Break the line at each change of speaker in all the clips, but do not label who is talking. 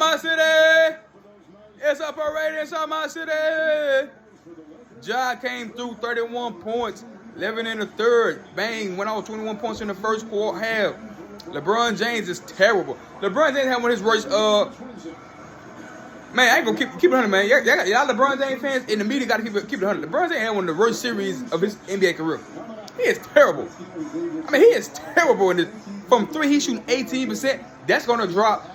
my city. It's a parade inside my city. Ja came through 31 points, 11 in the third. Bang, went off 21 points in the first quarter half. LeBron James is terrible. LeBron James had one of his worst, man, I ain't gonna keep it 100, man. Y'all LeBron James fans in the media gotta keep it 100. LeBron James had one of the worst series of his NBA career. He is terrible. I mean, he is terrible in this. From three, he's shooting 18%. That's gonna drop.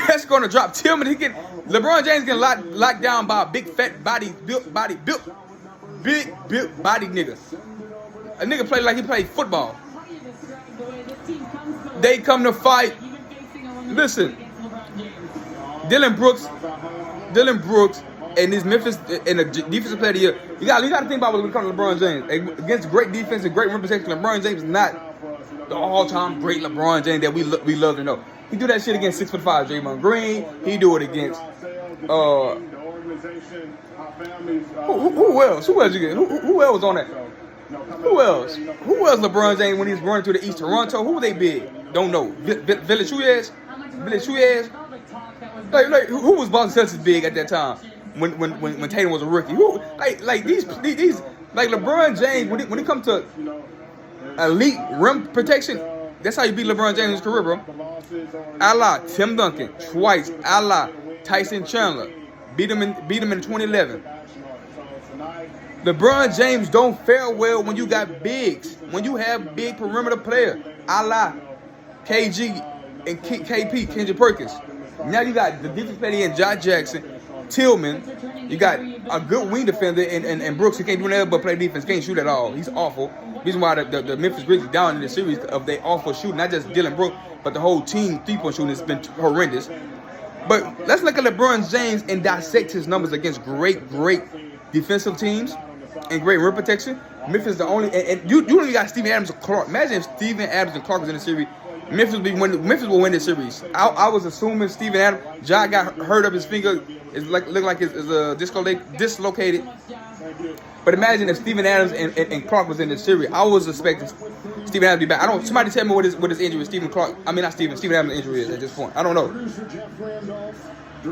That's gonna drop. Tillman, LeBron James getting locked down by a big fat built body nigga. A nigga play like he played football. They come to fight. Listen, Dylan Brooks, and this Memphis and the defensive player of the year. You got to think about when it comes to LeBron James. Against great defense and great rim protection, LeBron James is not the all-time great LeBron James that we love to know. He do that shit against 6'5" Draymond Green. He do it against who else? Who else you get? Who else was on that? Who else? Who else LeBron James when he's running through the East Toronto? Who they big? Don't know. Villachuyez? Like who was Boston Celtics big at that time when Tatum was a rookie? Who like these like LeBron James when it comes to elite rim protection, that's how you beat LeBron James in his career, bro. A la Tim Duncan twice. A la Tyson Chandler beat him in 2011. LeBron James don't fare well when you got bigs. When you have big perimeter player, a la KG and KP, Kendrick Perkins. Now you got the defense player in Josh Jackson, Tillman. You got a good wing defender and Brooks, who can't do nothing but play defense, can't shoot at all. He's awful. Reason why the Memphis Grizzlies down in the series of their awful shooting, not just Dylan Brooks, but the whole team three-point shooting has been horrendous. But let's look at LeBron James and dissect his numbers against great defensive teams and great rim protection. Memphis is the only, and you only got Steven Adams and Clark. Imagine if Steven Adams and Clark was in the series. Memphis will win the series. I was assuming Steven Adams. Ja got hurt up his finger. It looked like it's dislocated. But imagine if Steven Adams and Clark was in the series. I was expecting Steven Adams to be back. Somebody tell me what his injury is. Steven Adams' injury is at this point. I don't know.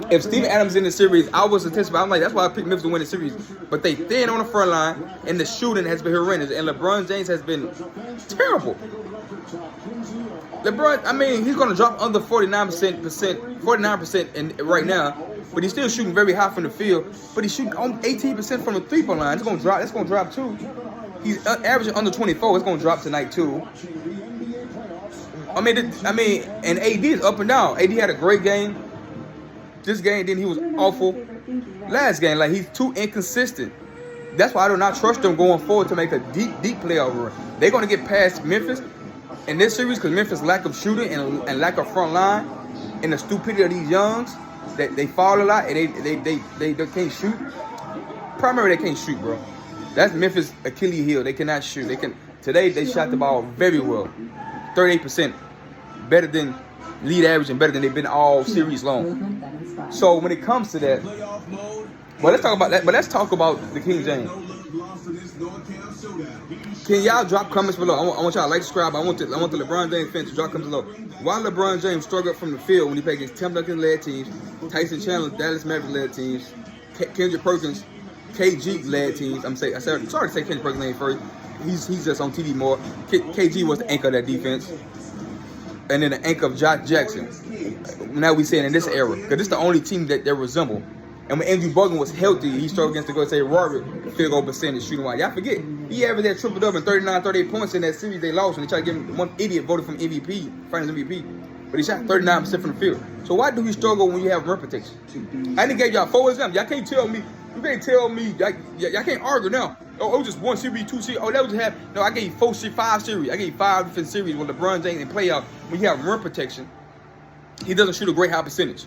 If Steven Adams in the series, I was anticipating. I'm like, that's why I picked Memphis to win the series. But they thin on the front line, and the shooting has been horrendous. And LeBron James has been terrible. LeBron, I mean, he's gonna drop under 49% right now, but he's still shooting very high from the field. But he's shooting 18% from the three-point line. It's gonna drop. That's gonna drop too. He's averaging under 24. It's gonna drop tonight too. I mean, and AD is up and down. AD had a great game. This game, then he was awful. Last game, like he's too inconsistent. That's why I do not trust them going forward to make a deep playoff run. They're gonna get past Memphis in this series because Memphis' lack of shooting and lack of front line and the stupidity of these youngs that they fall a lot and they can't shoot. Primarily, they can't shoot, bro. That's Memphis' Achilles heel. They cannot shoot. Today they shot the ball very well, 38%, better than league average and better than they've been all series long. So when it comes to that, well, let's talk about that. But let's talk about the King James. Can y'all drop comments below? I want y'all to like, subscribe. I want the LeBron James fans to drop comments below. Why LeBron James struggled from the field when he played against Tim Duncan-led teams, Tyson Chandler, Dallas Mavericks-led teams, Kendrick Perkins, KG-led teams. Sorry to say Kendrick Perkins' name first. He's just on TV more. KG was the anchor of that defense. And then the anchor of Josh Jackson. Now we saying in this era, because this is the only team that they resemble. And when Andrew Bogut was healthy, he struggled against the Golden State Warriors field goal percentage shooting wise. Y'all forget, he averaged that triple-double and 38 points in that series they lost when they tried to give him one idiot voted from MVP, finals MVP. But he shot 39% from the field. So why do he struggle when you have rim protection? I didn't give y'all 4 examples. Y'all can't tell me, y'all can't argue now. Oh, it was just 1 series, 2 series. Oh, that was half. No, I gave you 5 series. I gave you 5 different series with LeBron James in playoff. When you have rim protection, he doesn't shoot a great high percentage.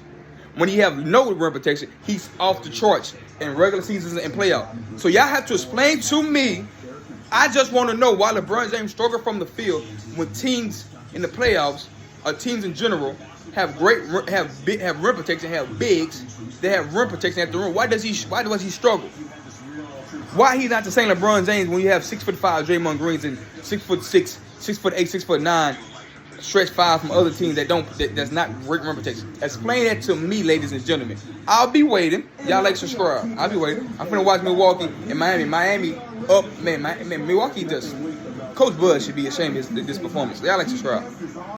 When you have no rim protection, he's off the charts in regular seasons and playoff. So y'all have to explain to me. I just want to know why LeBron James struggle from the field when teams in the playoffs, or teams in general, have rim protection, have bigs, they have rim protection at the rim. Why does he struggle? Why he's not the same LeBron James when you have 6'5" Draymond Greens and 6'6", 6'8", 6'9", stretch five from other teams that's not rim protection. Explain that to me, ladies and gentlemen. I'll be waiting. Y'all like subscribe. I'll be waiting. I'm finna watch Milwaukee and Miami. Miami up, man. Milwaukee just. Coach Bud should be ashamed of this performance. Y'all like subscribe.